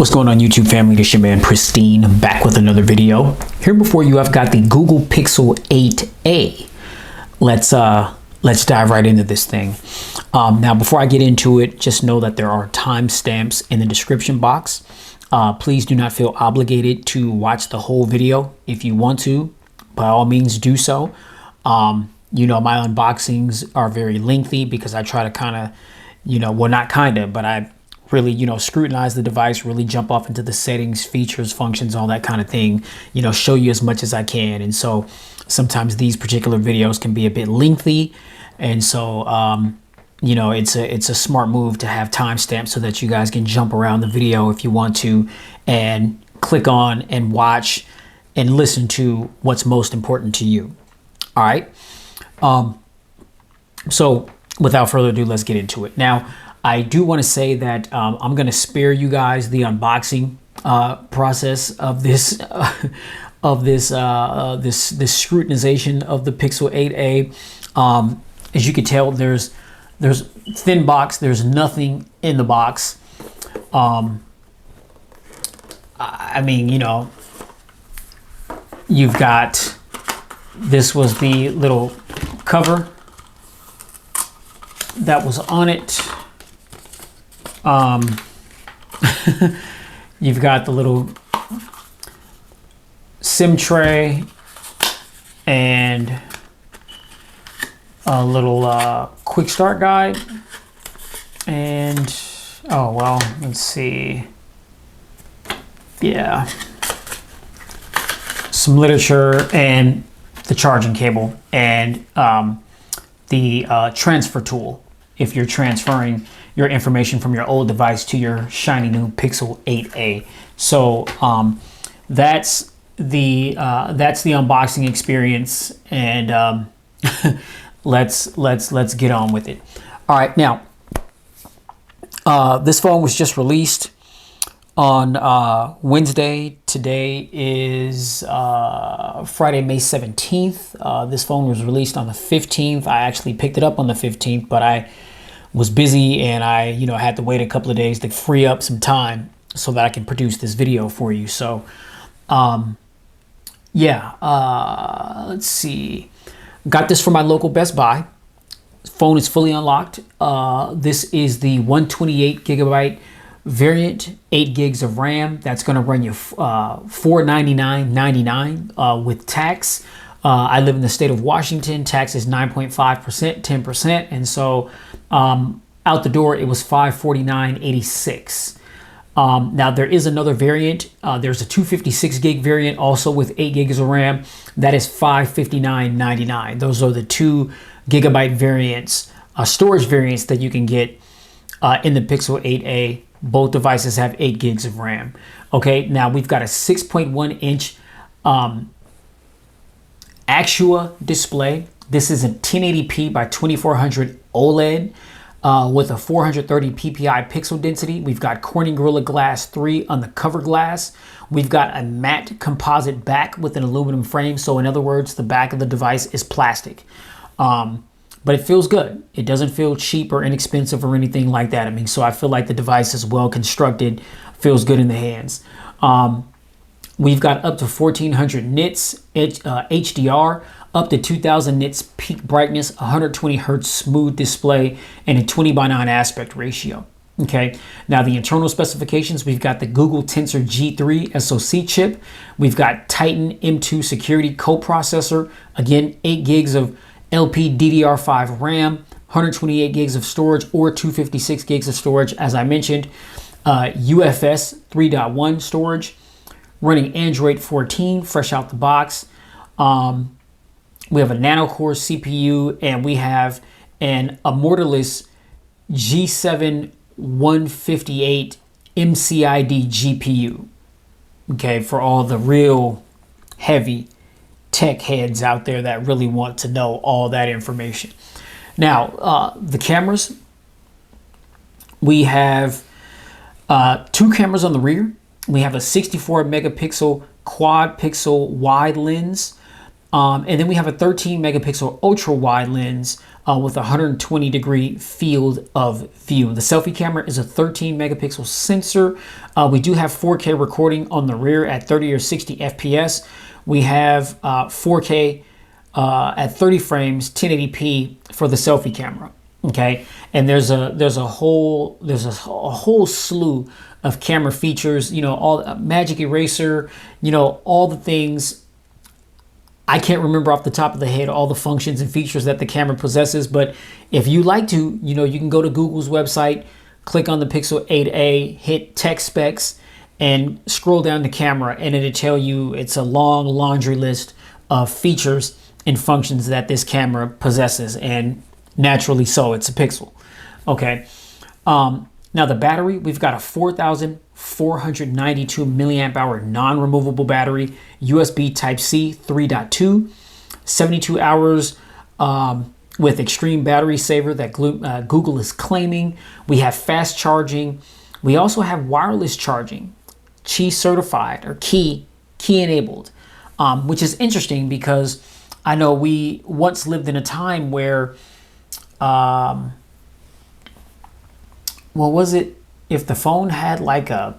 What's going on, YouTube family? This your man Pristine, back with another video. Here before you, I've got the Google Pixel 8a. Let's dive right into this thing. Now, before I get into it, just know that there are timestamps in the description box. Please do not feel obligated to watch the whole video. If you want to, by all means, do so. You know, my unboxings are very lengthy because I try to kind of, well, not kind of, but I really, scrutinize the device, really jump off into the settings, features, functions, all that kind of thing, show you as much as I can. And so sometimes these particular videos can be a bit lengthy. And so, it's a smart move to have timestamps so that you guys can jump around the video if you want to and click on and watch and listen to what's most important to you. All right. So without further ado, let's get into it. Now, I do want to say that I'm going to spare you guys the unboxing process of this this scrutinization of the Pixel 8a. As you can tell, there's thin box. There's nothing in the box. I mean, you've got, this was the little cover that was on it. You've got the little SIM tray and a little quick start guide, and oh well, let's see, yeah, some literature and the charging cable and the transfer tool if you're transferring your information from your old device to your shiny new Pixel 8a. So that's the unboxing experience, and let's get on with it. All right, now this phone was just released on Wednesday. Today is Friday, May 17th. This phone was released on the 15th. I actually picked it up on the 15th, but I was busy and I, had to wait a couple of days to free up some time so that I can produce this video for you. So, let's see. Got this from my local Best Buy. Phone is fully unlocked. This is the 128 gigabyte variant, 8 gigs of RAM. That's going to run you $499.99 with tax. I live in the state of Washington. Tax is 9.5%, 10%. And so out the door, it was $549.86. Now, there is another variant. There's a 256 gig variant also with 8 gigs of RAM. That is $559.99. Those are the 2 gigabyte variants, storage variants that you can get in the Pixel 8a. Both devices have 8 gigs of RAM. Okay, now we've got a 6.1 inch Actua display. This is a 1080p by 2400 OLED with a 430 ppi pixel density. We've got Corning Gorilla Glass 3 on the cover glass. We've got a matte composite back with an aluminum frame. So in other words, the back of the device is plastic. But it feels good. It doesn't feel cheap or inexpensive or anything like that. I mean, so I feel like the device is well constructed, feels good in the hands. We've got up to 1400 nits HDR, up to 2000 nits peak brightness, 120 hertz smooth display, and a 20:9 aspect ratio. Okay, now the internal specifications, we've got the Google Tensor G3 SoC chip. We've got Titan M2 security coprocessor. Again, 8 gigs of LPDDR5 RAM, 128 gigs of storage or 256 gigs of storage, as I mentioned. UFS 3.1 storage, running Android 14 fresh out the box. We have a nano-core CPU, and we have an Immortalis G7 158 MCID GPU. Okay, for all the real heavy tech heads out there that really want to know all that information. Now, the cameras, we have 2 cameras on the rear. We have a 64 megapixel quad pixel wide lens. And then we have a 13 megapixel ultra wide lens with a 120-degree field of view. The selfie camera is a 13 megapixel sensor. We do have 4K recording on the rear at 30 or 60 FPS. We have 4K at 30 frames, 1080p for the selfie camera. Okay, and there's a whole slew of camera features. You know, all magic eraser. You know, all the things. I can't remember off the top of the head all the functions and features that the camera possesses, but if you like to, you know, you can go to Google's website, click on the Pixel 8a, hit tech specs, and scroll down the camera, and it'll tell you it's a long laundry list of features and functions that this camera possesses, and naturally so, it's a Pixel. Okay. Now the battery, we've got a 4,492 milliamp hour non-removable battery, USB Type-C 3.2, 72 hours with extreme battery saver that Google is claiming. We have fast charging. We also have wireless charging, Qi certified or Qi enabled, which is interesting because I know we once lived in a time where what was it? If the phone had like a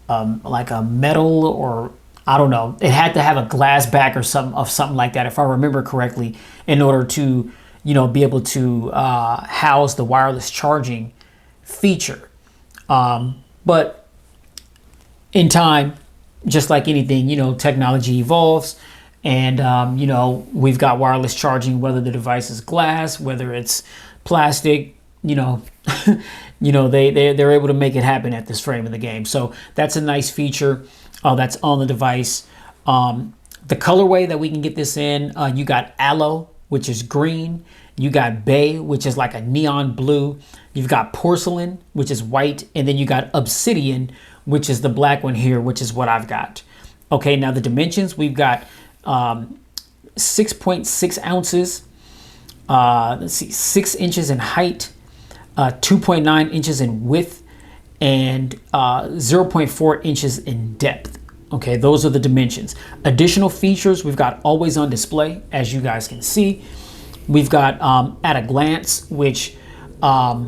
metal, or I don't know, it had to have a glass back or something like that, if I remember correctly, in order to, you know, be able to house the wireless charging feature. But in time, just like anything, you know, technology evolves, and you know, we've got wireless charging, whether the device is glass, whether it's plastic, you know. You know, they're able to make it happen at this frame of the game. So that's a nice feature that's on the device. The colorway that we can get this in, you got aloe, which is green. You got bay, which is like a neon blue. You've got porcelain, which is white. And then you got obsidian, which is the black one here, which is what I've got. Okay, now the dimensions, we've got 6.6 ounces. Let's see, 6 inches in height. 2.9 inches in width, and 0.4 inches in depth. Okay, those are the dimensions. Additional features, we've got always on display, as you guys can see. We've got at a glance, which are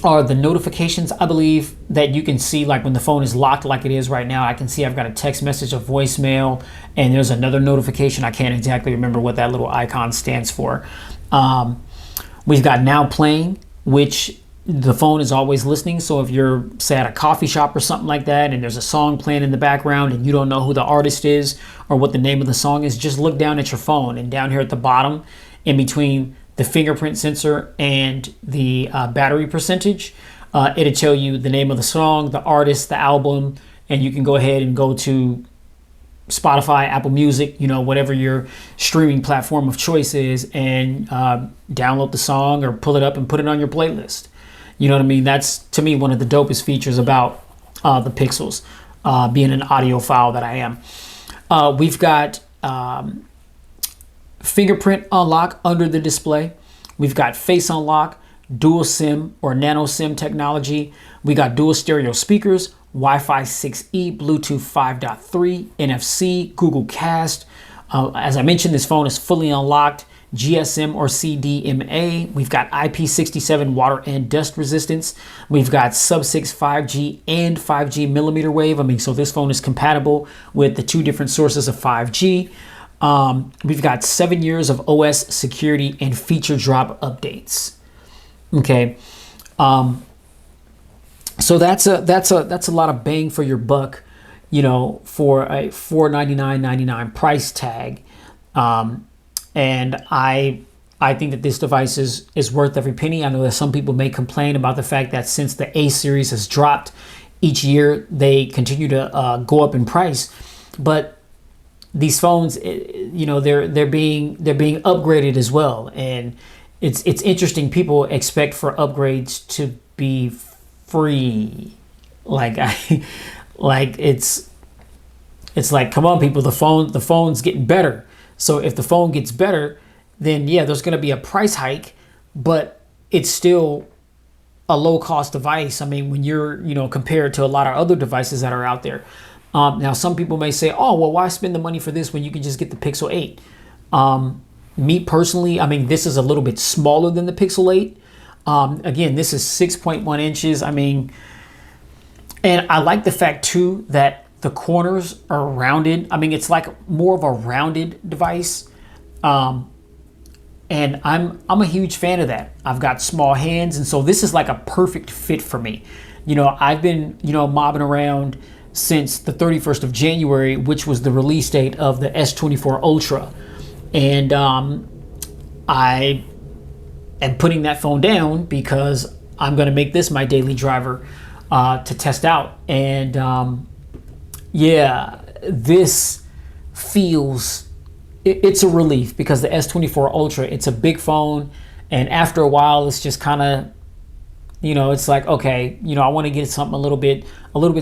the notifications, I believe, that you can see, like when the phone is locked like it is right now. I can see I've got a text message, a voicemail, and there's another notification. I can't exactly remember what that little icon stands for. We've got now playing, which the phone is always listening. So if you're, say, at a coffee shop or something like that, and there's a song playing in the background and you don't know who the artist is or what the name of the song is, just look down at your phone, and down here at the bottom, in between the fingerprint sensor and the battery percentage, it'll tell you the name of the song, the artist, the album, and you can go ahead and go to Spotify, Apple Music, you know, whatever your streaming platform of choice is, and download the song or pull it up and put it on your playlist. You know what I mean? That's, to me, one of the dopest features about the Pixels, being an audiophile that I am. We've got fingerprint unlock under the display. We've got face unlock, dual SIM or nano SIM technology. We got dual stereo speakers, Wi-Fi 6E, Bluetooth 5.3, NFC, Google Cast. As I mentioned, this phone is fully unlocked, GSM or CDMA. We've got IP67 water and dust resistance. We've got sub-6 5G and 5G millimeter wave. I mean, so this phone is compatible with the two different sources of 5G. We've got 7 years of OS security and feature drop updates. Okay. So that's a lot of bang for your buck, you know, for a $499.99 price tag. And I think that this device is worth every penny. I know that some people may complain about the fact that since the A series has dropped each year, they continue to go up in price. But these phones, you know, they're being upgraded as well, and it's interesting. People expect for upgrades to be free, it's like, come on, people, the phone's getting better. So if the phone gets better, then yeah, there's going to be a price hike, but it's still a low cost device. I mean, when you're, you know, compared to a lot of other devices that are out there. Now, some people may say, oh, well, why spend the money for this when you can just get the Pixel 8? Me personally, I mean, this is a little bit smaller than the Pixel 8. Again, this is 6.1 inches. I mean, and I like the fact too that the corners are rounded. I mean, it's like more of a rounded device. And I'm a huge fan of that. I've got small hands, and so this is like a perfect fit for me. You know, I've been, you know, mobbing around since the 31st of January, which was the release date of the S24 Ultra. And I am putting that phone down because I'm going to make this my daily driver to test out. And yeah, this feels, it's a relief because the S24 Ultra, it's a big phone. And after a while, it's just kind of, you know, it's like, okay, you know, I want to get something a little bit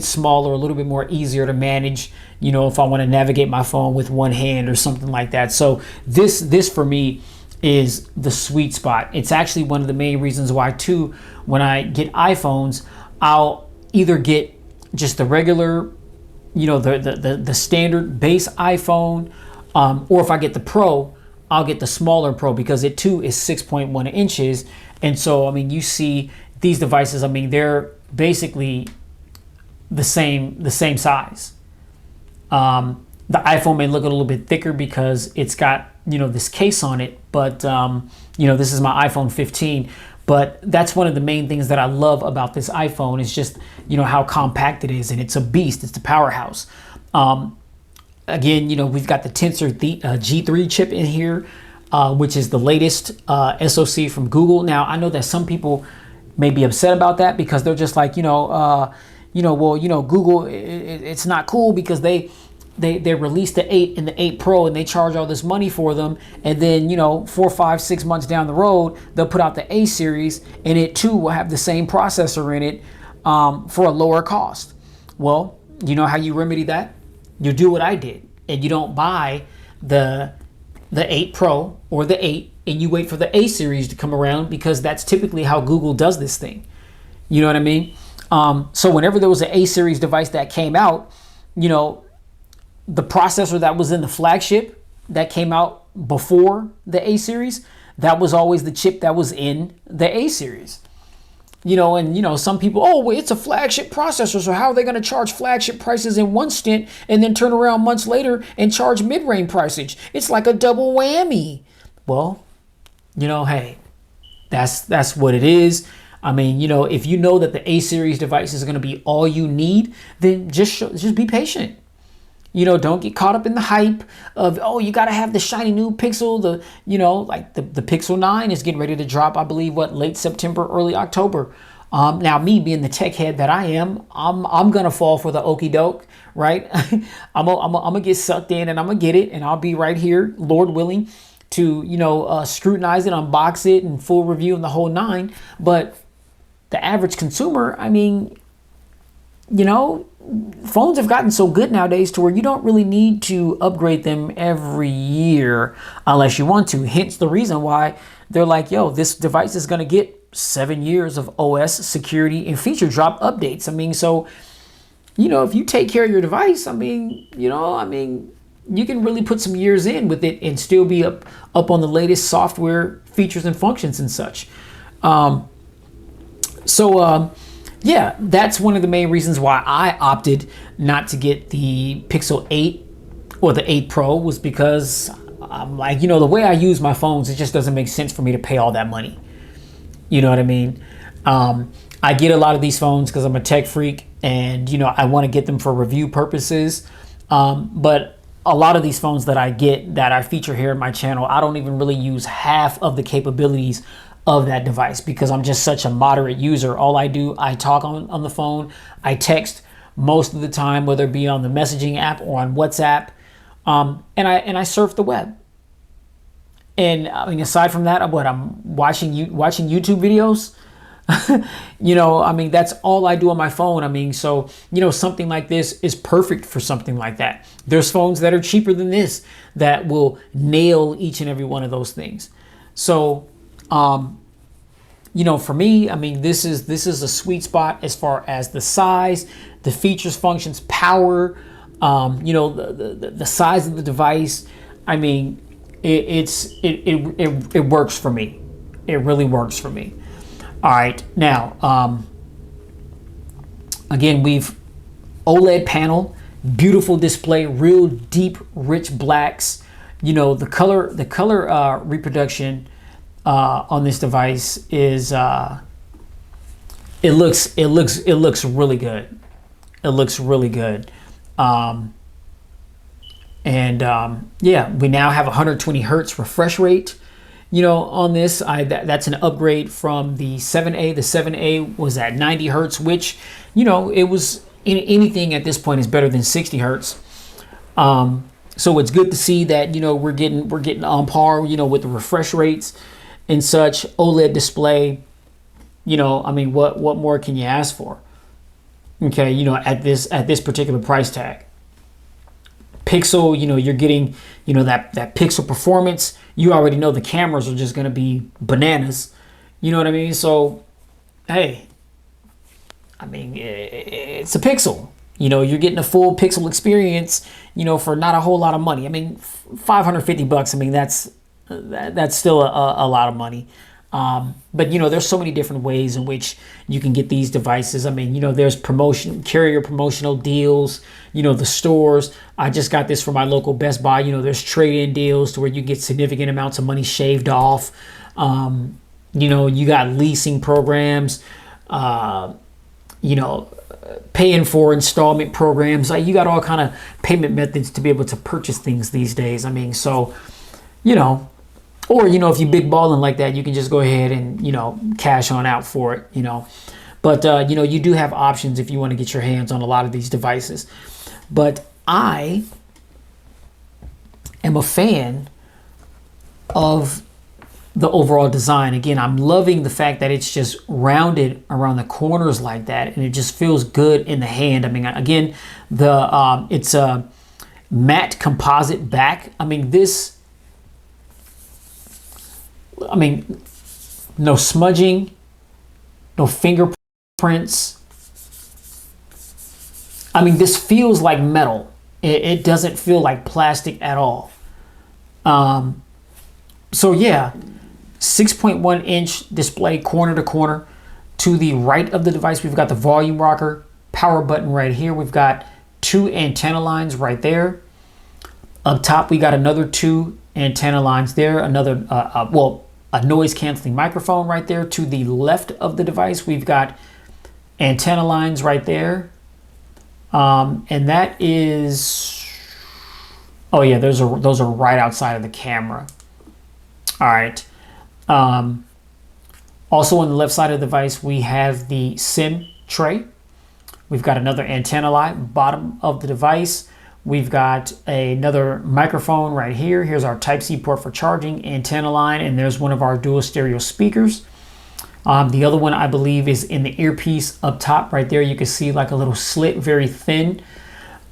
smaller, a little bit more easier to manage, you know, if I want to navigate my phone with one hand or something like that. So this for me is the sweet spot. It's actually one of the main reasons why too, when I get iPhones, I'll either get just the regular, you know, the standard base iPhone, or if I get the Pro, I'll get the smaller Pro because it too is 6.1 inches. And so, I mean, you see these devices, I mean, they're basically the same size. The iPhone may look a little bit thicker because it's got, you know, this case on it, but you know, this is my iPhone 15. But that's one of the main things that I love about this iPhone is just, you know, how compact it is, and it's a beast. It's the powerhouse. Again, you know, we've got the Tensor G3 chip in here, which is the latest SoC from Google. Now, I know that some people may be upset about that because they're just like, well, Google, it's not cool because they released the 8 and the 8 Pro and they charge all this money for them. And then, you know, 4, 5, 6 months down the road, they'll put out the A series and it too will have the same processor in it for a lower cost. Well, you know how you remedy that? You do what I did and you don't buy the 8 Pro or the 8 and you wait for the A series to come around because that's typically how Google does this thing. You know what I mean? So whenever there was an A series device that came out, you know, the processor that was in the flagship that came out before the A series, that was always the chip that was in the A series. You know, and, you know, some people, oh, well, it's a flagship processor, so how are they going to charge flagship prices in one stint and then turn around months later and charge mid-range pricing? It's like a double whammy. Well, you know, hey, that's what it is. I mean, you know, if you know that the A series device is going to be all you need, then just be patient. You know, don't get caught up in the hype of, oh, you got to have the shiny new Pixel. You know, like the Pixel 9 is getting ready to drop, I believe, late September, early October. Now, me being the tech head that I am, I'm going to fall for the okie doke, right? I'm going to get sucked in and I'm going to get it. And I'll be right here, Lord willing, to, you know, scrutinize it, unbox it, and full review and the whole 9. But the average consumer, I mean, you know, phones have gotten so good nowadays to where you don't really need to upgrade them every year unless you want to. Hence the reason why they're like, yo, this device is going to get 7 years of OS security and feature drop updates. I mean, so, you know, if you take care of your device, I mean, you can really put some years in with it and still be up on the latest software features and functions and such. Yeah, that's one of the main reasons why I opted not to get the Pixel 8 or the 8 Pro was because I'm like, you know, the way I use my phones, it just doesn't make sense for me to pay all that money. You know what I mean? I get a lot of these phones because I'm a tech freak and, you know, I want to get them for review purposes. But a lot of these phones that I get that I feature here in my channel, I don't even really use half of the capabilities of that device because I'm just such a moderate user. All I do, I talk on the phone, I text most of the time, whether it be on the messaging app or on WhatsApp, and I surf the web. And I mean, aside from that, I'm watching YouTube videos. You know, I mean, that's all I do on my phone. I mean, so, you know, something like this is perfect for something like that. There's phones that are cheaper than this that will nail each and every one of those things. So, you know, for me, I mean, this is a sweet spot as far as the size, the features, functions, power, you know, the size of the device. I mean, it works for me. It really works for me. All right, now again, we've OLED panel, beautiful display, real deep, rich blacks. You know, the color reproduction on this device is it looks really good. It looks really good. Yeah, we now have 120 hertz refresh rate. You know, on this, that's an upgrade from the 7A. The 7A was at 90 hertz, which, you know, it was anything at this point is better than 60 hertz. So it's good to see that, you know, we're getting on par, you know, with the refresh rates and such. OLED display, you know, I mean, what more can you ask for? Okay, you know, at this particular price tag. Pixel, you know, you're getting, you know, that pixel performance. You already know the cameras are just going to be bananas. You know what I mean? So, hey, I mean, it's a Pixel. You know, you're getting a full Pixel experience, you know, for not a whole lot of money. I mean, $550. I mean, that's still a lot of money. But, you know, there's so many different ways in which you can get these devices. I mean, you know, there's carrier promotional deals, you know, the stores. I just got this from my local Best Buy. You know, there's trade-in deals to where you get significant amounts of money shaved off. You know, you got leasing programs, you know, paying for installment programs. Like, you got all kind of payment methods to be able to purchase things these days. I mean, so, you know, or, you know, if you big balling like that, you can just go ahead and, you know, cash on out for it, you know. But, you know, you do have options if you want to get your hands on a lot of these devices. But I am a fan of the overall design. Again, I'm loving the fact that it's just rounded around the corners like that, and it just feels good in the hand. I mean, again, it's a matte composite back. I mean, no smudging, no fingerprints. I mean, this feels like metal. It doesn't feel like plastic at all. So yeah, 6.1 inch display corner to corner. To the right of the device, we've got the volume rocker, power button right here. We've got 2 antenna lines right there. Up top, we got another 2 antenna lines there. Another, a noise canceling microphone right there. To the left of the device, we've got antenna lines right there. And that is, oh yeah, those are right outside of the camera. All right. Also on the left side of the device, we have the SIM tray. We've got another antenna line, bottom of the device. We've got another microphone right here. Here's our Type-C port for charging, antenna line, and there's one of our dual stereo speakers. The other one, I believe, is in the earpiece up top right there. You can see like a little slit, very thin.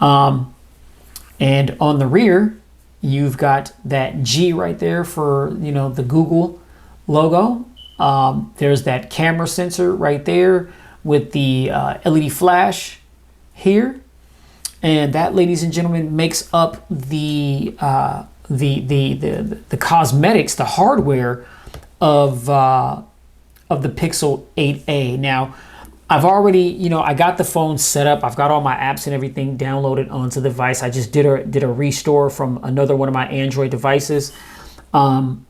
And on the rear, you've got that G right there for, you know, the Google logo. There's that camera sensor right there with the LED flash here. And that, ladies and gentlemen, makes up the cosmetics, the hardware of the Pixel 8a. Now, I've already, you know, I got the phone set up. I've got all my apps and everything downloaded onto the device. I just did a restore from another one of my Android devices. And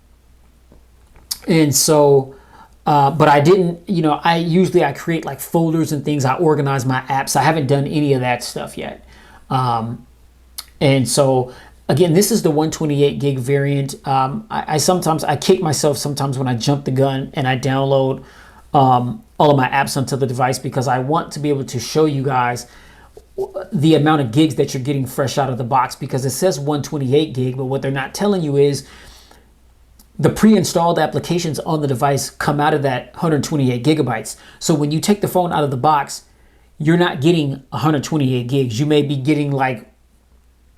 so, but I didn't, you know, I create like folders and things. I organize my apps. I haven't done any of that stuff yet. And so, again, this is the 128 gig variant. I sometimes kick myself sometimes when I jump the gun and I download all of my apps onto the device, because I want to be able to show you guys the amount of gigs that you're getting fresh out of the box, because it says 128 gig, but what they're not telling you is the pre-installed applications on the device come out of that 128 gigabytes. So when you take the phone out of the box, you're not getting 128 gigs. You may be getting like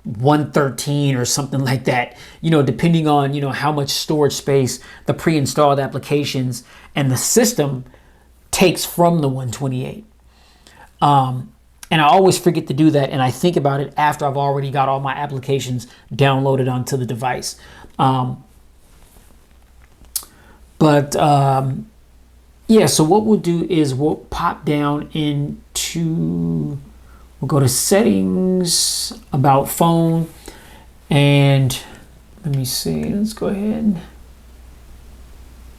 113 or something like that, you know, depending on, you know, how much storage space the pre-installed applications and the system takes from the 128. And I always forget to do that, and I think about it after I've already got all my applications downloaded onto the device. But yeah, so what we'll do is we'll pop down into, we'll go to settings, about phone, and let me see, let's go ahead and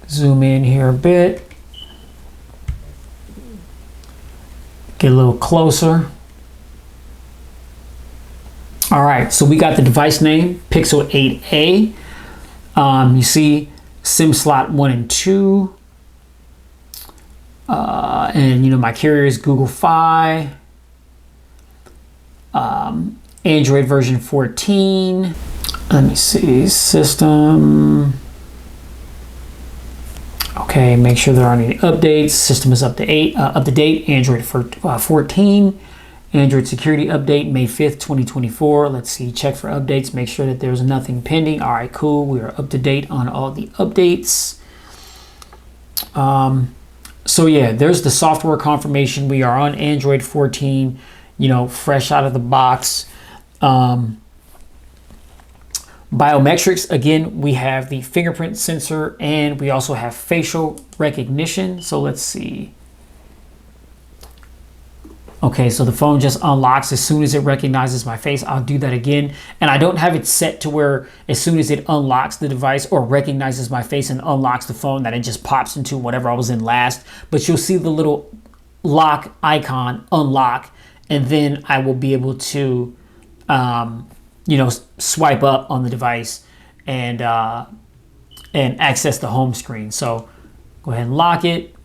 zoom in here a bit. Get a little closer. All right, so we got the device name, Pixel 8a. You see SIM slot 1 and 2. And you know, my carrier is Google Fi. Android version 14. Let me see, system. Okay, make sure there aren't any updates. System is up to date. Android for 14. Android security update May 5th, 2024. Let's see, check for updates. Make sure that there's nothing pending. All right, cool. We are up to date on all the updates. So yeah, there's the software confirmation. We are on Android 14, you know, fresh out of the box. Biometrics, again, we have the fingerprint sensor and we also have facial recognition. So let's see. Okay, so the phone just unlocks as soon as it recognizes my face. I'll do that again. And I don't have it set to where as soon as it unlocks the device or recognizes my face and unlocks the phone, that it just pops into whatever I was in last. But you'll see the little lock icon unlock, and then I will be able to you know, swipe up on the device and access the home screen. So go ahead and lock it.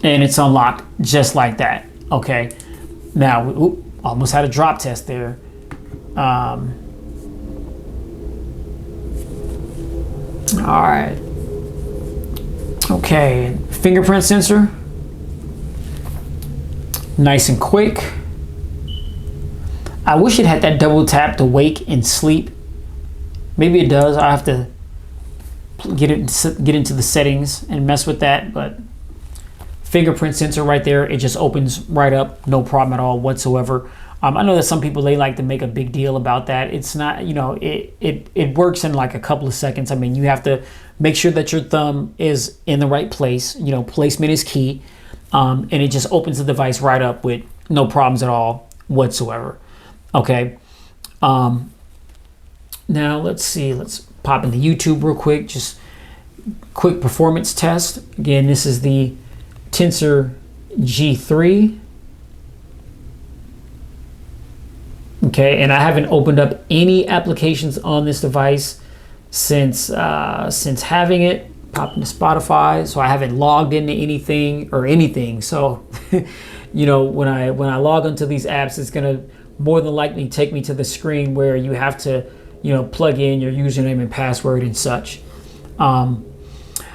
And it's unlocked just like that. Okay. Now, oop, almost had a drop test there. All right. Okay. Fingerprint sensor. Nice and quick. I wish it had that double tap to wake and sleep. Maybe it does. I have to get into the settings and mess with that, but fingerprint sensor right there, it just opens right up, no problem at all whatsoever. I know that some people, they like to make a big deal about that. It's not, you know, it works in like a couple of seconds. I mean, you have to make sure that your thumb is in the right place. You know, placement is key. And it just opens the device right up with no problems at all whatsoever. Okay. Now let's see, let's pop into YouTube real quick. Just quick performance test. Again, this is the Tensor G3. Okay, and I haven't opened up any applications on this device since having it. Pop into Spotify, so I haven't logged into anything. So, you know, when I log into these apps, it's gonna more than likely take me to the screen where you have to, you know, plug in your username and password and such.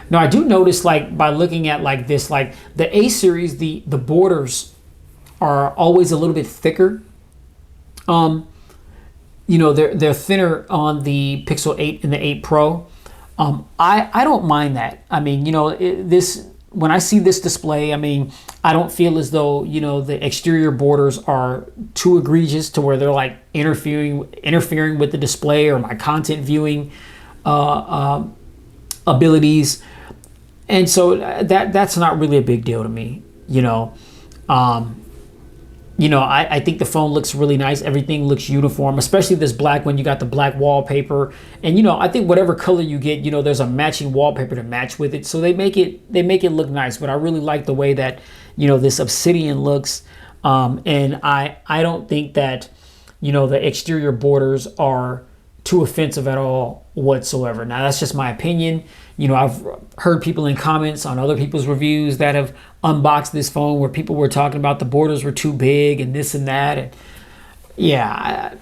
Now I do notice, like, by looking at like this, like the A series, the borders are always a little bit thicker. You know, they're thinner on the Pixel 8 and the 8 Pro. I don't mind that. I mean, you know, when I see this display, I mean, I don't feel as though, you know, the exterior borders are too egregious to where they're like interfering with the display or my content viewing abilities. And so that's not really a big deal to me, you know. You know, I think the phone looks really nice. Everything looks uniform, especially this black one. You got the black wallpaper, and you know, I think whatever color you get, you know, there's a matching wallpaper to match with it. So they make it look nice. But I really like the way that, you know, this obsidian looks. And I don't think that, you know, the exterior borders are too offensive at all whatsoever. Now that's just my opinion. You know, I've heard people in comments on other people's reviews that have unboxed this phone where people were talking about the borders were too big and this and that. And yeah,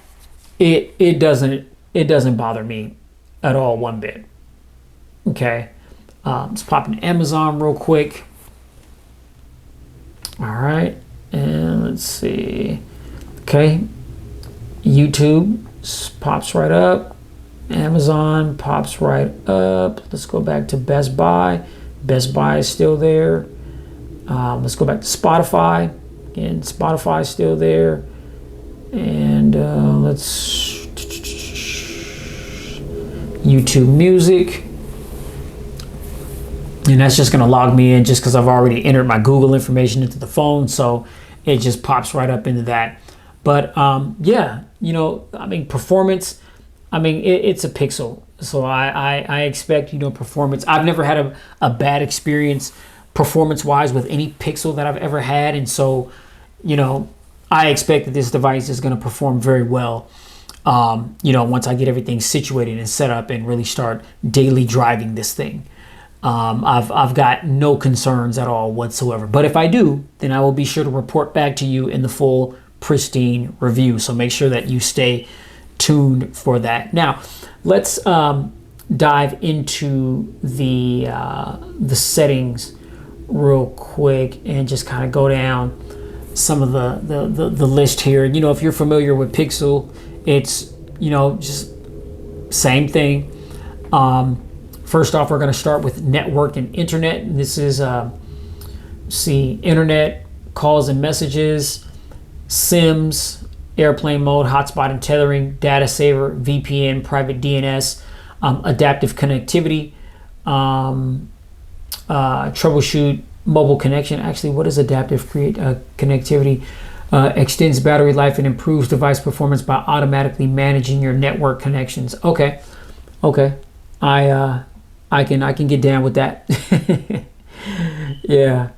it doesn't bother me at all one bit. Okay, let's pop into Amazon real quick. All right, and let's see. Okay, YouTube pops right up. Amazon pops right up. Let's go back to Best Buy. Best Buy is still there. Let's go back to Spotify. Again, Spotify is still there. And let's YouTube Music. And that's just going to log me in just because I've already entered my Google information into the phone. So it just pops right up into that. But yeah, you know, I mean, performance, I mean, it's a Pixel. So I expect, you know, performance. I've never had a bad experience performance-wise with any Pixel that I've ever had. And so, you know, I expect that this device is going to perform very well, you know, once I get everything situated and set up and really start daily driving this thing. I've got no concerns at all whatsoever. But if I do, then I will be sure to report back to you in the full pristine review. So make sure that you stay tuned for that. Now, let's dive into the settings real quick and just kind of go down some of the list here. You know, if you're familiar with Pixel, it's, you know, just same thing. First off, we're going to start with network and internet. And this is, see, internet, calls and messages, SIMs, airplane mode, hotspot and tethering, data saver, VPN, private DNS, adaptive connectivity, troubleshoot, mobile connection. Actually, what is adaptive connectivity? Extends battery life and improves device performance by automatically managing your network connections. Okay. I can get down with that. Yeah.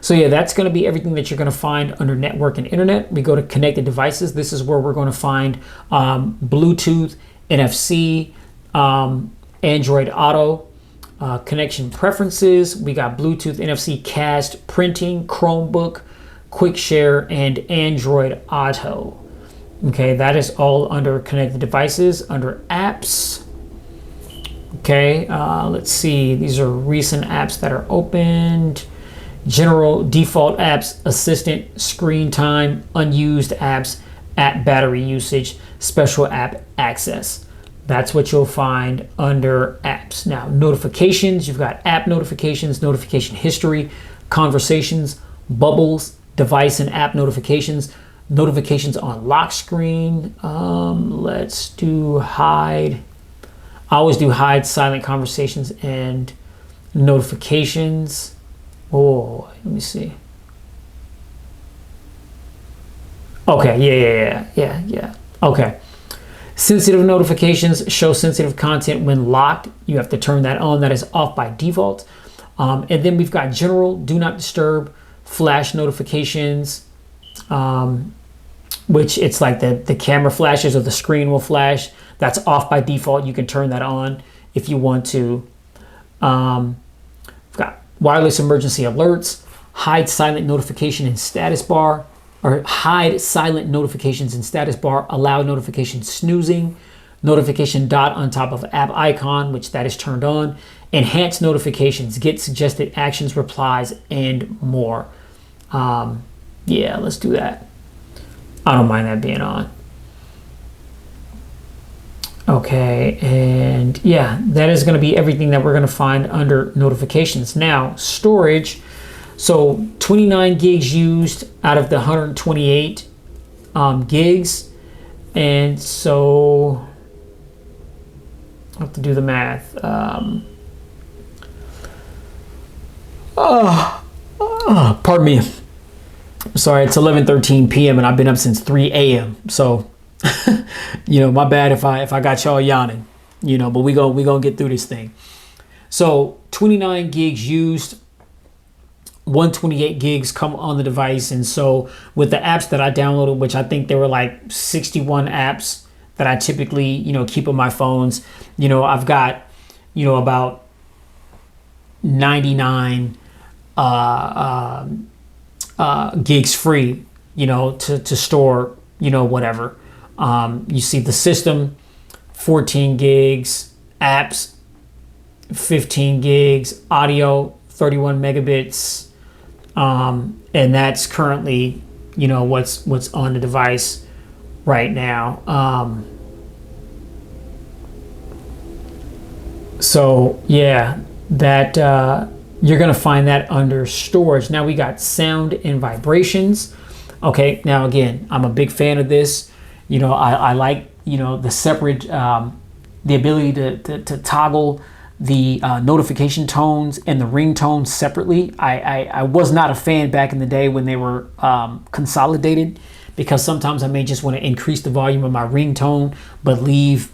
So yeah, that's going to be everything that you're going to find under network and internet. We go to connected devices. This is where we're going to find Bluetooth, NFC, Android Auto, connection preferences. We got Bluetooth, NFC, cast, printing, Chromebook, Quick Share, and Android Auto. Okay, that is all under connected devices. Under apps, okay, let's see. These are recent apps that are opened. General, default apps, assistant, screen time, unused apps, app battery usage, special app access. That's what you'll find under apps. Now, notifications, you've got app notifications, notification history, conversations, bubbles, device and app notifications, notifications on lock screen. Let's do hide. I always do hide silent conversations and notifications. Oh, let me see. Okay, yeah. Okay. Sensitive notifications show sensitive content when locked. You have to turn that on. That is off by default. And then we've got general, do not disturb, flash notifications, which it's like the camera flashes or the screen will flash. That's off by default. You can turn that on if you want to. We've got wireless emergency alerts, hide silent notification in status bar, or hide silent notifications in status bar, allow notification snoozing, notification dot on top of app icon, which that is turned on, enhance notifications, get suggested actions, replies, and more. Yeah, let's do that. I don't mind that being on. Okay, and yeah, that is going to be everything that we're going to find under notifications. Now, storage. So 29 gigs used out of the 128 gigs. And so I have to do the math. Pardon me. Sorry, it's 11:13 p.m. and I've been up since 3 a.m. So, you know, my bad if I got y'all yawning, you know, but we gonna get through this thing. So 29 gigs used, 128 gigs come on the device. And so with the apps that I downloaded, which I think there were like 61 apps that I typically, you know, keep on my phones, you know, I've got, you know, about 99 gigs free, you know, to store, you know, whatever. You see the system, 14 gigs, apps, 15 gigs, audio, 31 megabits. And that's currently, you know, what's on the device right now. So yeah, that you're gonna find that under storage. Now we got sound and vibrations. Okay, now again, I'm a big fan of this. You know, I like, you know, the separate the ability to toggle the notification tones and the ringtones separately. I was not a fan back in the day when they were consolidated, because sometimes I may just want to increase the volume of my ringtone but leave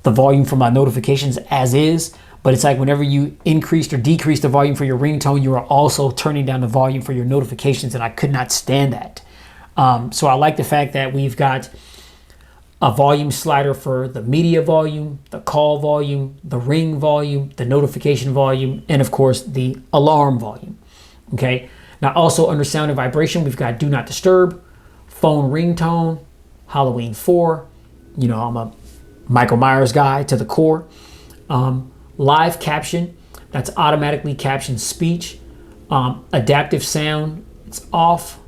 the volume for my notifications as is. But it's like whenever you increased or decreased the volume for your ringtone, you are also turning down the volume for your notifications, and I could not stand that. So I like the fact that we've got a volume slider for the media volume, the call volume, the ring volume, the notification volume, and of course the alarm volume. Okay. Now also under sound and vibration, we've got do not disturb, phone ringtone, Halloween 4. You know, I'm a Michael Myers guy to the core. Live caption, that's automatically caption speech. Adaptive sound, it's off.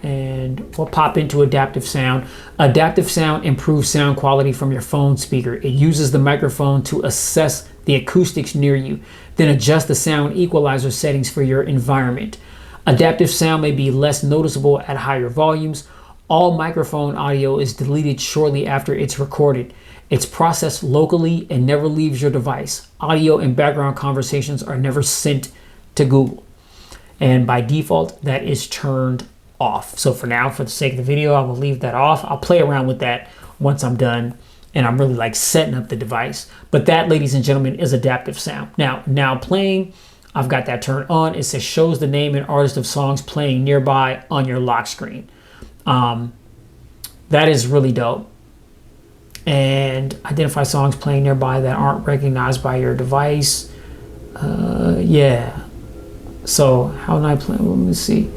And we'll pop into adaptive sound. Adaptive sound improves sound quality from your phone speaker. It uses the microphone to assess the acoustics near you, then adjust the sound equalizer settings for your environment. Adaptive sound may be less noticeable at higher volumes. All microphone audio is deleted shortly after it's recorded. It's processed locally and never leaves your device. Audio and background conversations are never sent to Google. And by default, that is turned off. So for now, for the sake of the video, I will leave that off. I'll play around with that once I'm done and I'm really like setting up the device. But that, ladies and gentlemen, is adaptive sound. Now playing, I've got that turned on. It says shows the name and artist of songs playing nearby on your lock screen. That is really dope. And identify songs playing nearby that aren't recognized by your device. Yeah. So how am I playing? Let me see.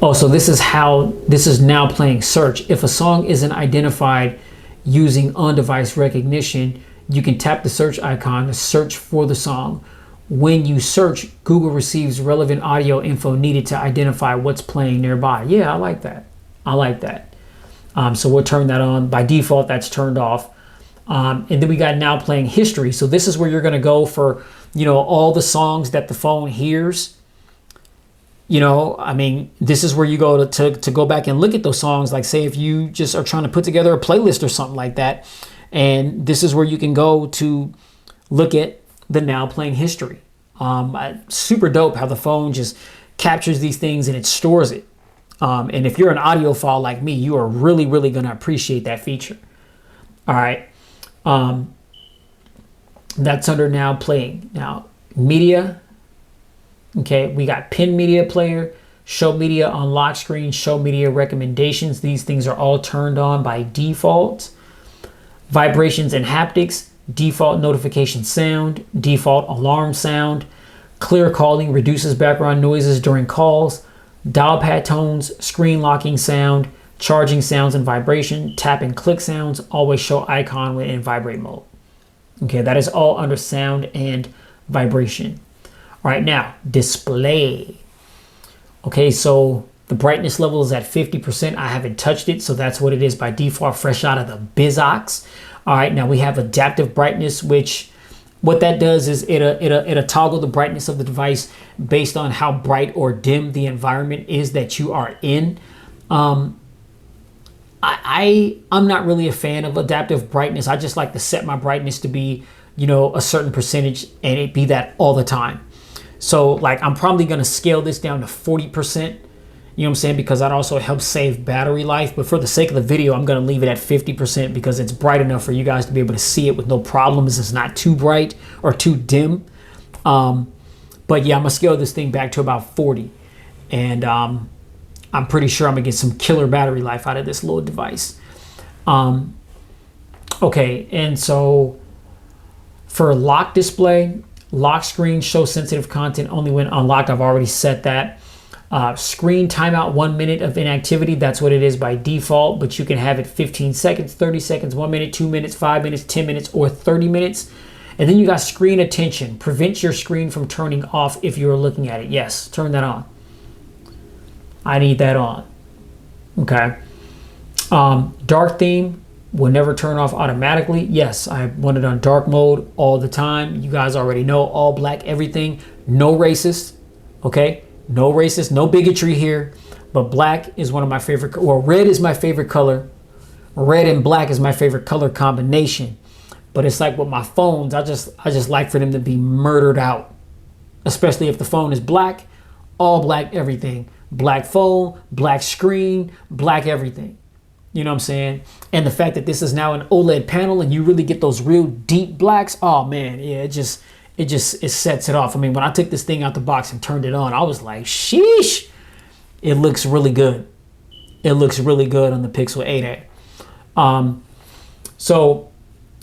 Oh, so this is now playing search. If a song isn't identified using on-device recognition, you can tap the search icon to search for the song. When you search, Google receives relevant audio info needed to identify what's playing nearby. Yeah, I like that. I like that. So we'll turn that on. By default, that's turned off. And then we got now playing history. So this is where you're going to go for, you know, all the songs that the phone hears. You know, I mean, this is where you go to go back and look at those songs. Like, say, if you just are trying to put together a playlist or something like that. And this is where you can go to look at the now playing history. Super dope how the phone just captures these things and it stores it. And if you're an audiophile like me, you are really, really going to appreciate that feature. All right. That's under now playing. Now, media. Okay, we got pin media player, show media on lock screen, show media recommendations. These things are all turned on by default. Vibrations and haptics, default notification sound, default alarm sound. Clear calling reduces background noises during calls. Dial pad tones, screen locking sound, charging sounds and vibration, tap and click sounds, always show icon when in vibrate mode. Okay, that is all under sound and vibration. All right, now display. Okay, so the brightness level is at 50%. I haven't touched it, so that's what it is by default, fresh out of the BizOx. All right, now we have adaptive brightness, which what that does is it'll toggle the brightness of the device based on how bright or dim the environment is that you are in. I'm not really a fan of adaptive brightness. I just like to set my brightness to be, you know, a certain percentage and it be that all the time. So like I'm probably going to scale this down to 40%, you know what I'm saying? Because that also helps save battery life. But for the sake of the video, I'm going to leave it at 50% because it's bright enough for you guys to be able to see it with no problems. It's not too bright or too dim. But yeah, I'm going to scale this thing back to about 40. And I'm pretty sure I'm going to get some killer battery life out of this little device. Okay, and so for lock display, lock screen, show sensitive content only when unlocked. I've already set that. Screen timeout, 1 minute of inactivity. That's what it is by default, but you can have it 15 seconds, 30 seconds, 1 minute, 2 minutes, 5 minutes, 10 minutes, or 30 minutes. And then you got screen attention. Prevents your screen from turning off if you're looking at it. Yes, turn that on. I need that on. Okay. Dark theme will never turn off automatically. Yes, I want it on dark mode all the time. You guys already know, all black, everything. No racist, okay? No racist, no bigotry here. But black is one of my favorite, or red is my favorite color. Red and black is my favorite color combination. But it's like with my phones, I just like for them to be murdered out, especially if the phone is black, all black everything, black phone, black screen, black everything. You know what I'm saying? And the fact that this is now an OLED panel and you really get those real deep blacks, oh man, yeah, it sets it off. I mean, when I took this thing out the box and turned it on, I was like, sheesh, it looks really good. It looks really good on the Pixel 8a. So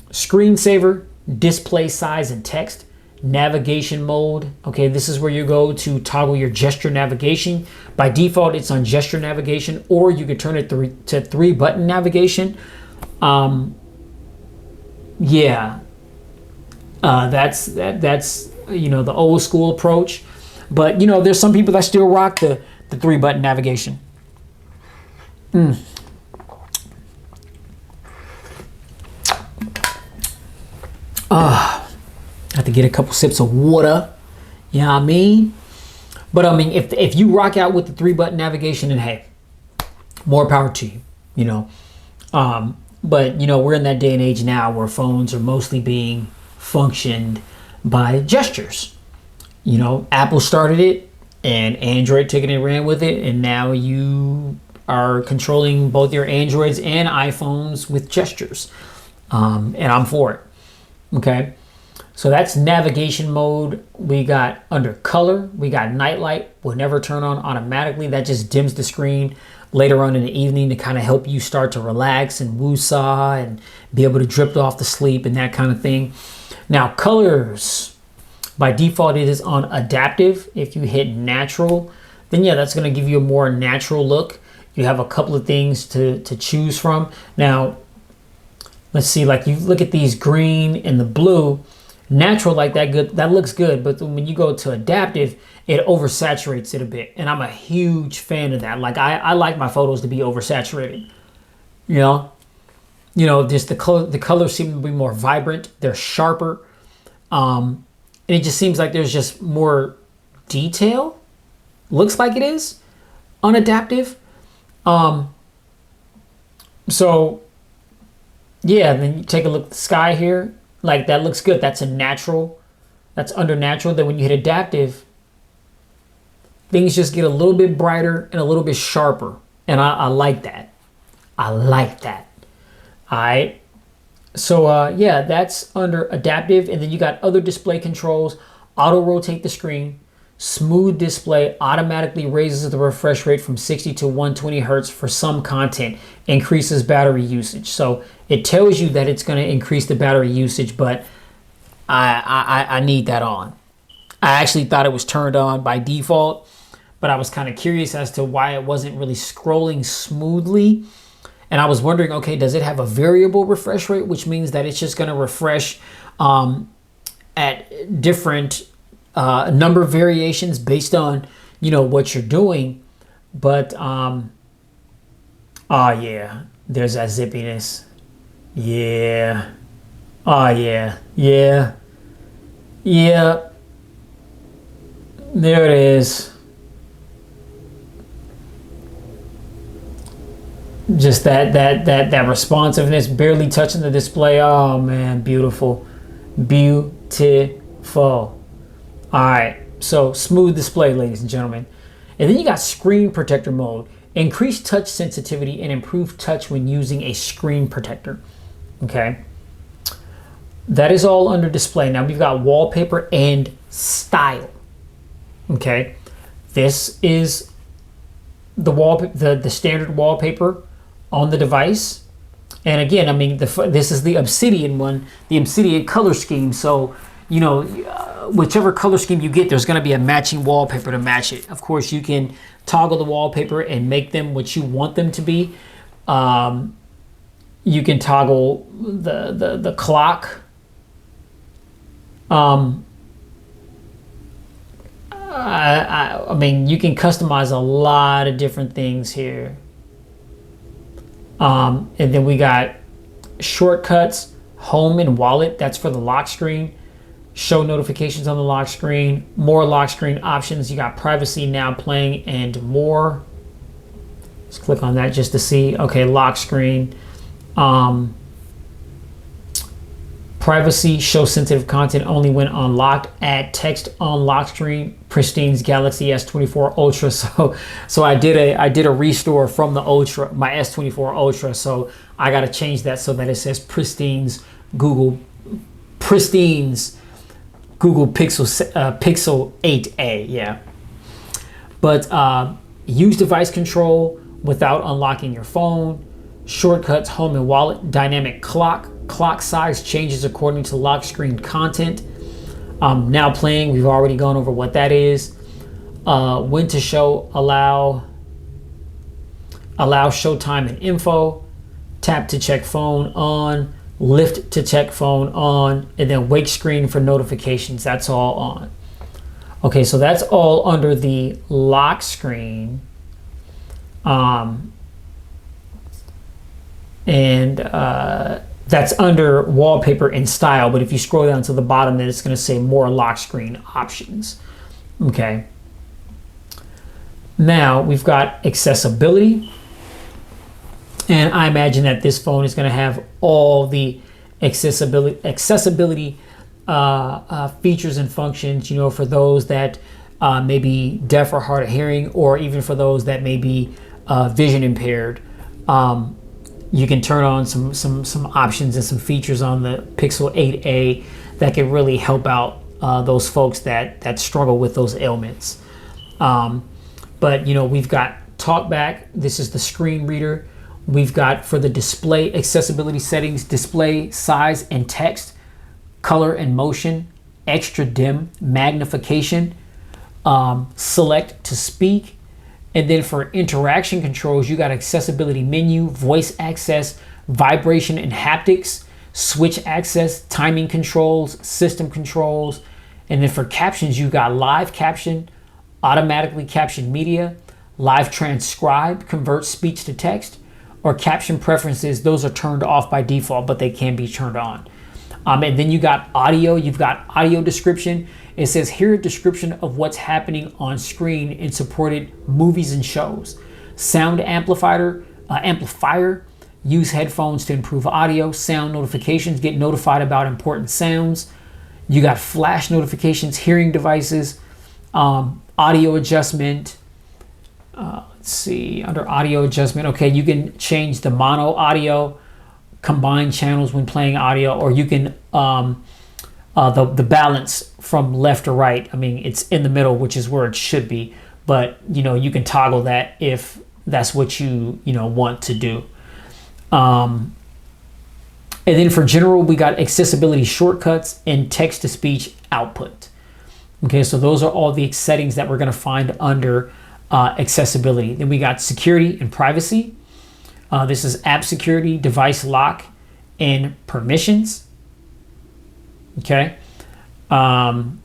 screensaver, display size and text, navigation mode. Okay, this is where you go to toggle your gesture navigation. By default, it's on gesture navigation, or you could turn it to 3-button navigation. Yeah, that's the old school approach. But there's some people that still rock the 3-button navigation. I have to get a couple sips of water. You know what I mean? But I mean, if you rock out with the 3-button navigation, then hey, more power to you. But we're in that day and age now where phones are mostly being functioned by gestures. Apple started it, and Android took it and ran with it, and now you are controlling both your Androids and iPhones with gestures. And I'm for it. Okay. So that's navigation mode. We got under color, we got nightlight, will never turn on automatically. That just dims the screen later on in the evening to kind of help you start to relax and woo-saw and be able to drift off to sleep and that kind of thing. Now colors, by default it is on adaptive. If you hit natural, then yeah, that's going to give you a more natural look. You have a couple of things to choose from. Now, let's see, like you look at these green and the blue, natural like that looks good, but when you go to adaptive, it oversaturates it a bit, and I'm a huge fan of that. Like I like my photos to be oversaturated. Just the colors seem to be more vibrant, they're sharper, and it just seems like there's just more detail. Looks like it is on adaptive. So yeah, then you take a look at the sky here. Like that looks good. That's a natural. That's under natural. Then when you hit adaptive, things just get a little bit brighter and a little bit sharper. And I like that. I like that. All right. So yeah, that's under adaptive. And then you got other display controls. Auto rotate the screen. Smooth display automatically raises the refresh rate from 60 to 120 hertz for some content, increases battery usage. So it tells you that it's going to increase the battery usage, but I need that on. I actually thought it was turned on by default, but I was kind of curious as to why it wasn't really scrolling smoothly. And I was wondering, okay, does it have a variable refresh rate, which means that it's just going to refresh at different number variations based on what you're doing. But oh yeah, there's that zippiness. Yeah. Oh yeah. There it is. Just that responsiveness, barely touching the display. Oh man, beautiful. All right, so smooth display, ladies and gentlemen. And then you got screen protector mode. Increased touch sensitivity and improved touch when using a screen protector. Okay. That is all under display. Now we've got wallpaper and style. Okay. This is the standard wallpaper on the device. And again, I mean, this is the Obsidian one, the Obsidian color scheme. So, whichever color scheme you get, there's going to be a matching wallpaper to match it. Of course, you can toggle the wallpaper and make them what you want them to be. You can toggle the clock. I mean, you can customize a lot of different things here. And then we got shortcuts, home and wallet. That's for the lock screen. Show notifications on the lock screen, more lock screen options. You got privacy now playing and more. Let's click on that just to see. Okay, lock screen. Privacy, show sensitive content only when unlocked. Add text on lock screen. Pristine's Galaxy S24 Ultra. So I did a restore from the Ultra, my S24 Ultra. So I got to change that so that it says Pristine's Google Pixel Pixel 8a. Yeah. But use device control without unlocking your phone. Shortcuts, home and wallet. Dynamic clock. Clock size changes according to lock screen content. Now playing, we've already gone over what that is. When to show, allow showtime and info. Tap to check phone on. Lift to check phone on. And then wake screen for notifications. That's all on. Okay, so that's all under the lock screen. That's under wallpaper and style, but if you scroll down to the bottom, then it's going to say more lock screen options. Okay. Now we've got accessibility, and I imagine that this phone is going to have all the accessibility features and functions, you know, for those that may be deaf or hard of hearing, or even for those that may be vision impaired. You can turn on some options and some features on the Pixel 8a that can really help out those folks that struggle with those ailments. But you know, we've got TalkBack. This is the screen reader. We've got, for the display accessibility settings, display size and text, color and motion, extra dim, magnification, select to speak. And then for interaction controls, you got accessibility menu, voice access, vibration and haptics, switch access, timing controls, system controls. And then for captions, you got live caption, automatically caption media, live transcribe, convert speech to text, or caption preferences. Those are turned off by default, but they can be turned on. And then you got audio. You've got audio description. It says here a description of what's happening on screen in supported movies and shows. Sound amplifier. Use headphones to improve audio. Sound notifications. Get notified about important sounds. You got flash notifications, hearing devices, audio adjustment. Let's see, under audio adjustment. Okay, you can change the mono audio, combine channels when playing audio, or you can the balance from left to right. I mean, it's in the middle, which is where it should be, but you know, you can toggle that if that's what you want to do. And then for general, we got accessibility shortcuts and text to speech output. Okay, so those are all the settings that we're going to find under accessibility. Then we got security and privacy. This is app security, device lock, and permissions. Okay. And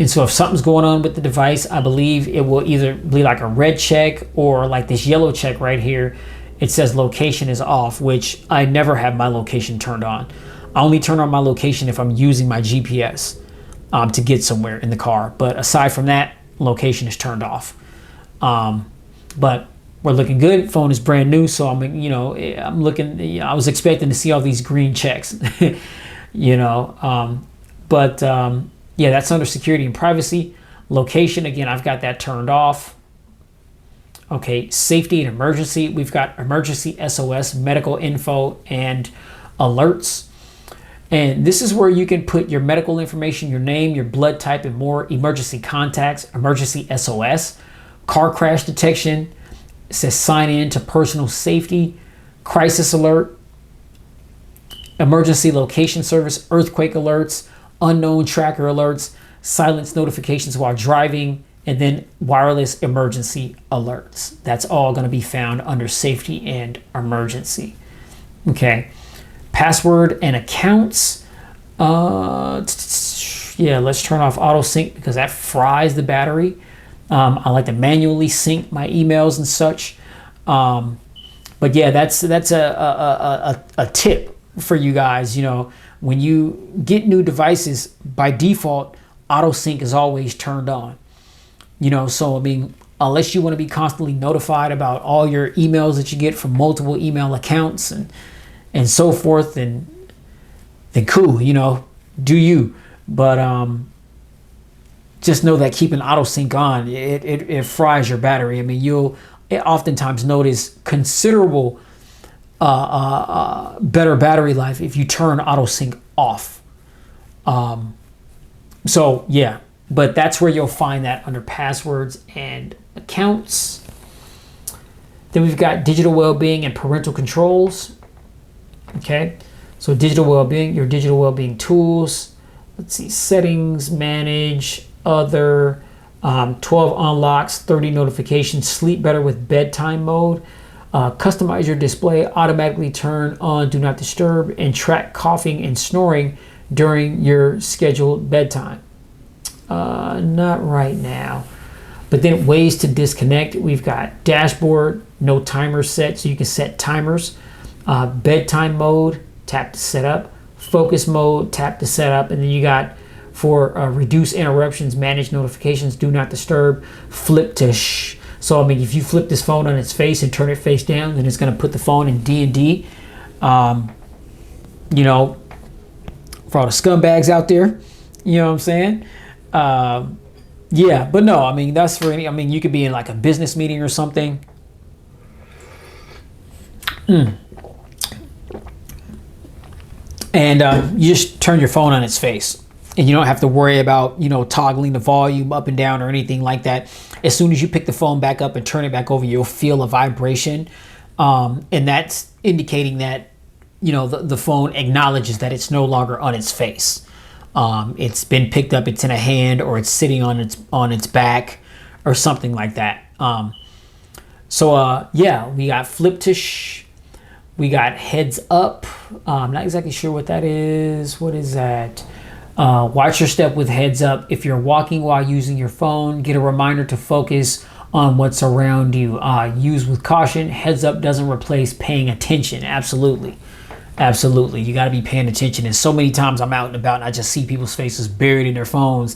so if something's going on with the device, I believe it will either be like a red check or like this yellow check right here. It says location is off, which I never have my location turned on. I only turn on my location if I'm using my GPS to get somewhere in the car. But aside from that, location is turned off. But we're looking good. Phone is brand new, so I'm looking. I was expecting to see all these green checks, yeah, that's under security and privacy. Location, again, I've got that turned off. Okay, safety and emergency. We've got emergency SOS, medical info, and alerts. And this is where you can put your medical information, your name, your blood type, and more. Emergency contacts, emergency SOS, car crash detection. It says sign in to personal safety, crisis alert, emergency location service, earthquake alerts, unknown tracker alerts, silence notifications while driving, and then wireless emergency alerts. That's all going to be found under safety and emergency. Okay. Password and accounts. Yeah, let's turn off auto sync because that fries the battery. I like to manually sync my emails and such. But yeah, that's a tip for you guys. When you get new devices, by default, auto sync is always turned on. So I mean, unless you want to be constantly notified about all your emails that you get from multiple email accounts and so forth, and then cool, you know, do you. But just know that keeping auto sync on, it fries your battery. I mean, you'll oftentimes notice considerable better battery life if you turn auto sync off. So yeah, but that's where you'll find that under passwords and accounts. Then we've got digital well-being and parental controls. Okay, so digital well-being, your digital well-being tools. Let's see, settings, manage, other, 12 unlocks, 30 notifications, sleep better with bedtime mode, customize your display, automatically turn on do not disturb, and track coughing and snoring during your scheduled bedtime. Not right now. But then ways to disconnect, we've got dashboard, no timer set, so you can set timers, bedtime mode, tap to set up, focus mode, tap to set up, and then you got for reduce interruptions, manage notifications, do not disturb, flip to shh. So I mean, if you flip this phone on its face and turn it face down, then it's going to put the phone in D&D. You know, for all the scumbags out there, you know what I'm saying? Yeah, but no, I mean, that's for any, I mean, you could be in like a business meeting or something. And you just turn your phone on its face. And you don't have to worry about, you know, toggling the volume up and down or anything like that. As soon as you pick the phone back up and turn it back over, you'll feel a vibration. And that's indicating that, you know, the phone acknowledges that it's no longer on its face. It's been picked up, it's in a hand, or it's sitting on its back or something like that. Yeah, we got flip to shh. We got heads up. I'm not exactly sure what that is. What is that? Watch your step with heads up. If you're walking while using your phone, get a reminder to focus on what's around you. Use with caution. Heads up doesn't replace paying attention. Absolutely. Absolutely. You got to be paying attention. And so many times I'm out and about and I just see people's faces buried in their phones.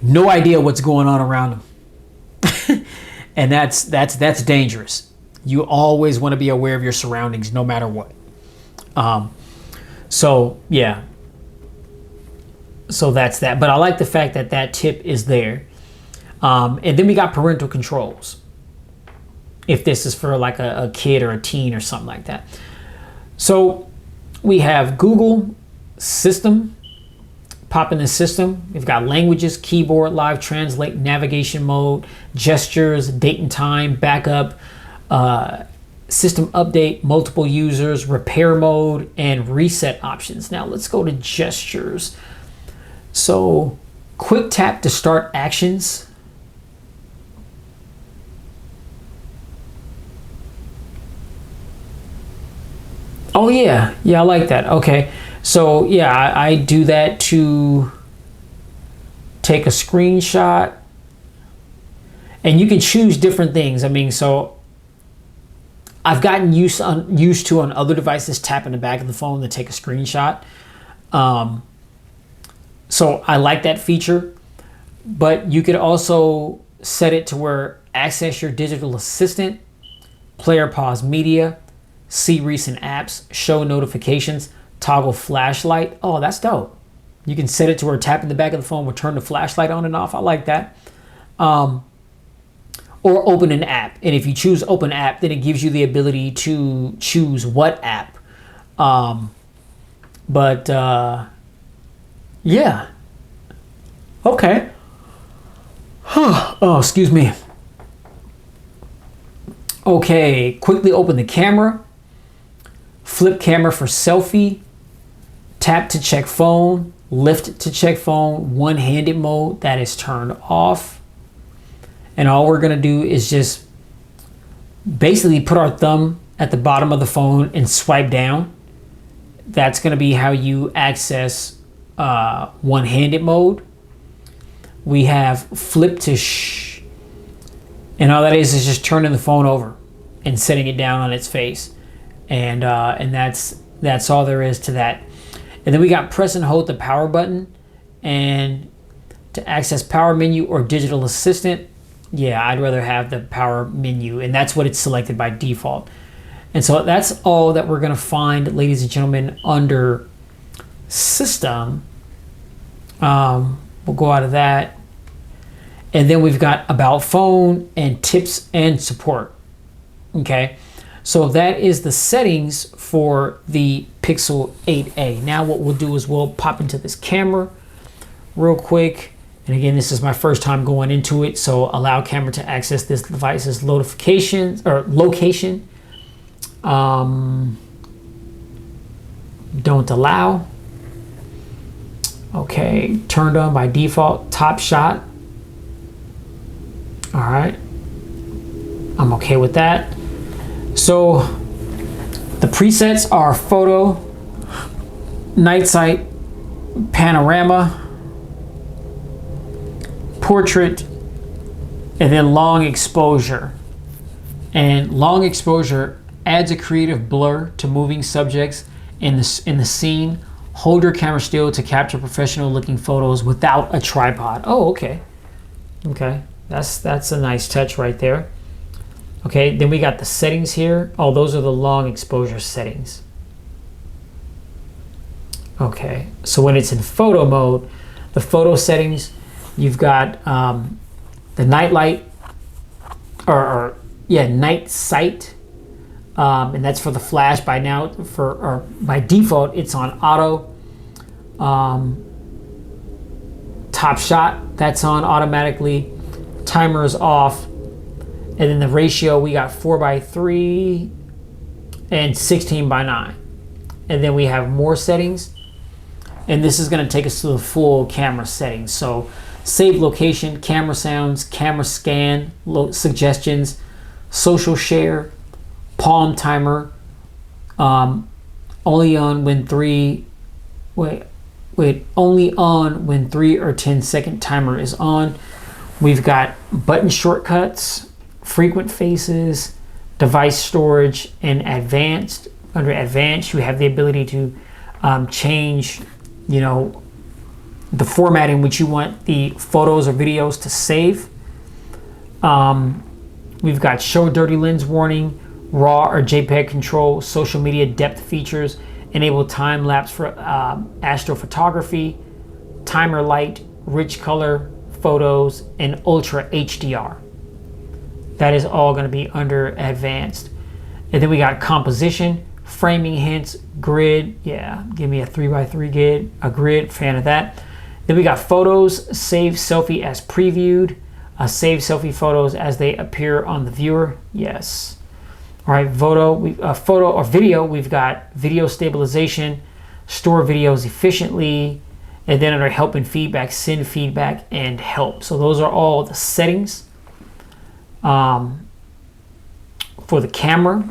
No idea what's going on around them. And that's dangerous. You always want to be aware of your surroundings no matter what. Yeah. So that's that. But I like the fact that that tip is there. And then we got parental controls. If this is for like a kid or a teen or something like that. So we have Google, system, pop in the system. We've got languages, keyboard, live translate, navigation mode, gestures, date and time, backup, system update, multiple users, repair mode, and reset options. Now let's go to gestures. So quick tap to start actions. Oh yeah, I like that. Okay, so yeah, I do that to take a screenshot, and you can choose different things. I mean, so I've gotten used to on other devices tapping the back of the phone to take a screenshot. So I like that feature, but you could also set it to where access your digital assistant, play or pause media, see recent apps, show notifications, toggle flashlight. Oh, that's dope. You can set it to where tapping the back of the phone will turn the flashlight on and off. I like that. Or open an app. And if you choose open app, then it gives you the ability to choose what app. Yeah. Okay. Oh, excuse me. Okay, quickly open the camera. Flip camera for selfie. Tap to check phone. Lift to check phone. One-handed mode, that is turned off. And all we're going to do is just basically put our thumb at the bottom of the phone and swipe down. That's going to be how you access one-handed mode. We have flip to shh. And all that is just turning the phone over and setting it down on its face. And that's all there is to that. And then we got press and hold the power button. And to access power menu or digital assistant, yeah, I'd rather have the power menu. And that's what it's selected by default. And so that's all that we're going to find, ladies and gentlemen, under system. We'll go out of that. And then we've got about phone and tips and support. Okay. So that is the settings for the Pixel 8a. Now what we'll do is we'll pop into this camera real quick. And again, this is my first time going into it. So allow camera to access this device's notifications or location. Don't allow. Okay, turned on by default, top shot. All right, I'm okay with that. So the presets are photo, night sight, panorama, portrait, and then long exposure. And long exposure adds a creative blur to moving subjects in the scene. Hold your camera still to capture professional looking photos without a tripod. Oh, okay. Okay, that's a nice touch right there. Okay, then we got the settings here. Oh, those are the long exposure settings. Okay, so when it's in photo mode, the photo settings, you've got the night light, night sight, and that's for the flash. By default, it's on auto. Top shot, that's on automatically. Timer is off. And then the ratio, we got 4:3 and 16:9. And then we have more settings. And this is going to take us to the full camera settings. So save location, camera sounds, camera scan, suggestions, social share, palm timer, only on when 3 or 10-second timer is on. We've got button shortcuts, frequent faces, device storage, and advanced. Under advanced, you have the ability to change, the format in which you want the photos or videos to save. We've got show dirty lens warning, RAW or JPEG control, social media depth features, enable time lapse for astrophotography, timer light, rich color photos, and ultra HDR. That is all going to be under advanced. And then we got composition, framing hints, grid. Yeah, give me a 3x3 grid, fan of that. Then we got photos, save selfie as previewed, save selfie photos as they appear on the viewer. Yes. All right, photo or video, we've got video stabilization, store videos efficiently, and then under help and feedback, send feedback and help. So those are all the settings for the camera.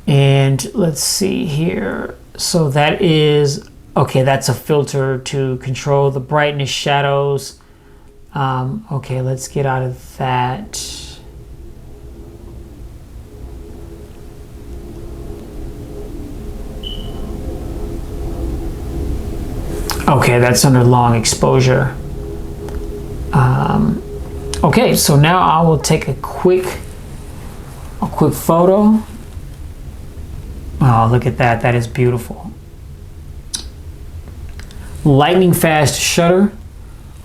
And let's see here. So that is, okay, that's a filter to control the brightness, shadows. Okay, let's get out of that. Okay, that's under long exposure. Okay, so now I will take a quick photo. Oh, look at that. That is beautiful. Lightning fast shutter.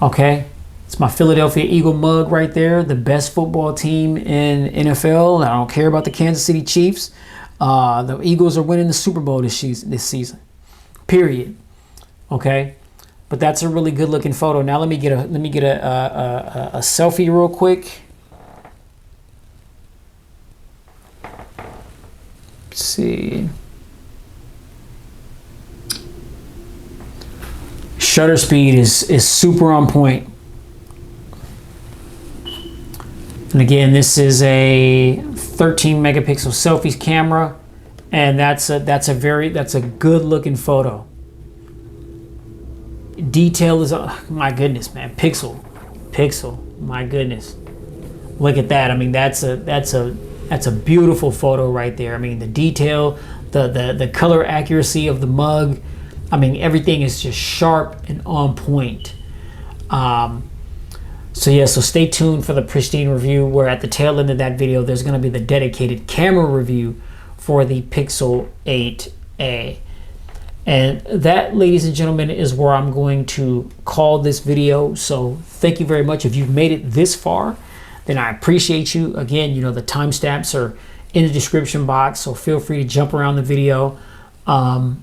Okay. It's my Philadelphia Eagle mug right there. The best football team in NFL. I don't care about the Kansas City Chiefs. The Eagles are winning the Super Bowl this season. Period. Okay. But that's a really good looking photo. Now let me get a selfie real quick. Let's see. Shutter speed is super on point. And again, this is a 13 megapixel selfie camera, and that's a good looking photo. Detail is, my goodness, man, pixel, my goodness. Look at that. I mean, that's a beautiful photo right there. I mean, the detail, the color accuracy of the mug. I mean, everything is just sharp and on point. So stay tuned for the pristine review, where at the tail end of that video, there's going to be the dedicated camera review for the Pixel 8a. And that, ladies and gentlemen, is where I'm going to call this video. So thank you very much. If you've made it this far, then I appreciate you. Again, you know, the timestamps are in the description box, so feel free to jump around the video. Yeah,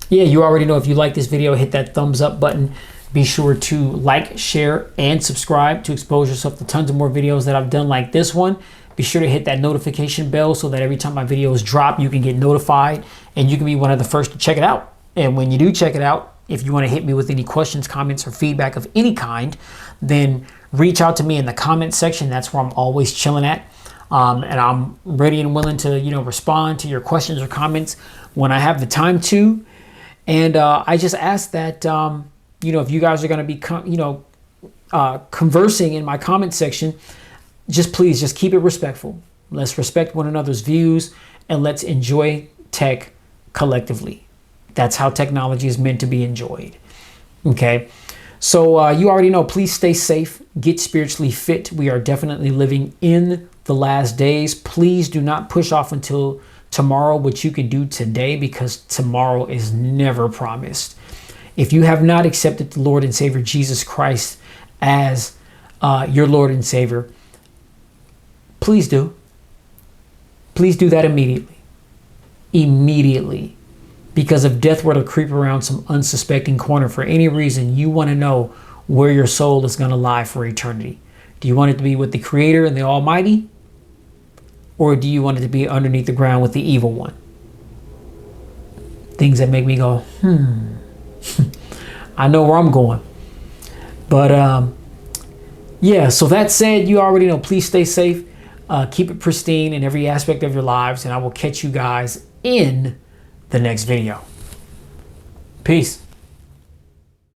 you already know, if you like this video, hit that thumbs up button. Be sure to like, share, and subscribe to expose yourself to tons of more videos that I've done like this one. Be sure to hit that notification bell so that every time my videos drop, you can get notified and you can be one of the first to check it out. And when you do check it out, if you want to hit me with any questions, comments, or feedback of any kind, then reach out to me in the comment section. That's where I'm always chilling at. And I'm ready and willing to, you know, respond to your questions or comments when I have the time to. And I just ask that, you know, if you guys are going to be, conversing in my comment section, please just keep it respectful. Let's respect one another's views and let's enjoy tech collectively. That's how technology is meant to be enjoyed. Okay. So you already know, please stay safe, get spiritually fit. We are definitely living in the last days. Please do not push off until tomorrow what you can do today, because tomorrow is never promised. If you have not accepted the Lord and Savior Jesus Christ as your Lord and Savior, please do. Please do that immediately. Immediately. Because if death were to creep around some unsuspecting corner for any reason, you want to know where your soul is going to lie for eternity. Do you want it to be with the Creator and the Almighty? Or do you want it to be underneath the ground with the evil one? Things that make me go, I know where I'm going. But yeah, so that said, you already know, please stay safe. Keep it pristine in every aspect of your lives. And I will catch you guys in the next video. Peace.